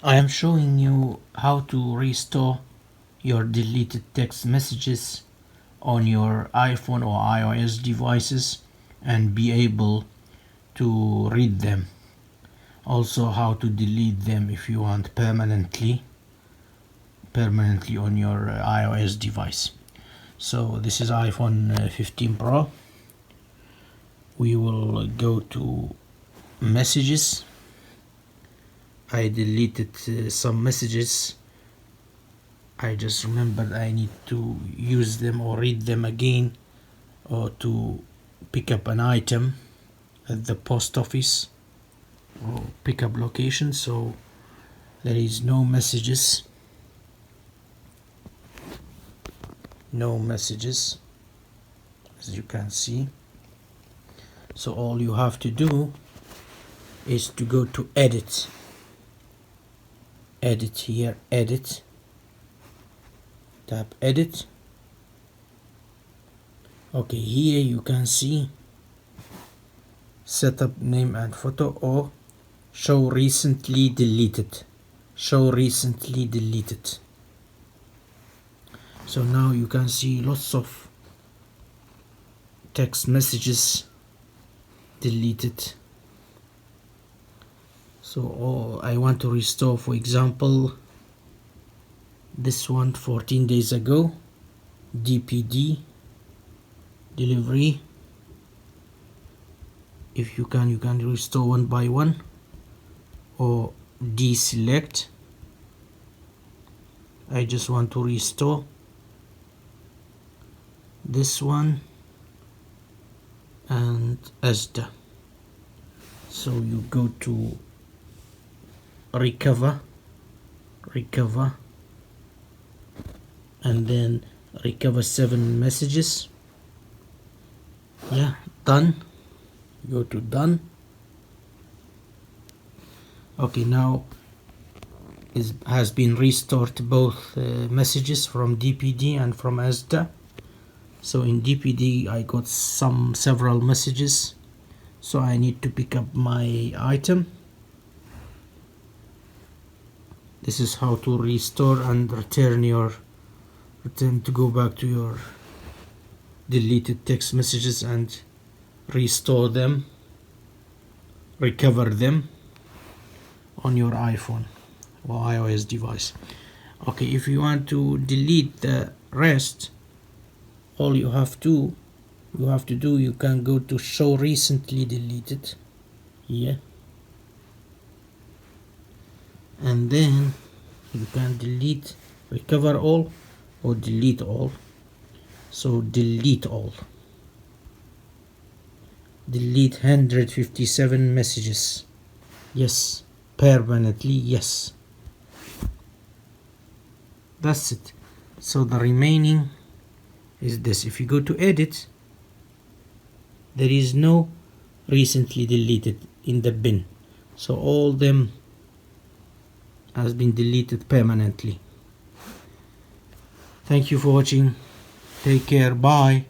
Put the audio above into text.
I am showing you how to restore your deleted text messages on your iPhone or iOS devices and be able to read them. Also how to delete them if you want permanently on your iOS device. So this is iPhone 15 Pro. We will go to messages. I deleted some messages. I just remembered I need to use them or read them again, or to pick up an item at the post office or pickup location. So there is no messages, as you can see. So all you have to do is to go to edit here, tap edit. Okay, here you can see setup name and photo, or show recently deleted. So now you can see lots of text messages deleted. So I want to restore, for example, this one 14 days ago, DPD delivery. If you can restore one by one, or deselect. I just want to restore this one and ESDA. So you go to recover, and then recover 7 messages. Yeah, done. Go to done. Okay, now has been restored both messages from DPD and from ESDA. So in DPD I got several messages, so I need to pick up my item. This is how to restore and return to go back to your deleted text messages and restore them, recover them on your iPhone or iOS device. Okay, if you want to delete the rest, all you have to do, you can go to show recently deleted here, and then you can delete, recover all, or delete all. So delete all. Delete 157 messages. Yes, permanently, yes. That's it. So the remaining is this. If you go to edit, there is no recently deleted in the bin. So all them has been deleted permanently. Thank you for watching. Take care. Bye.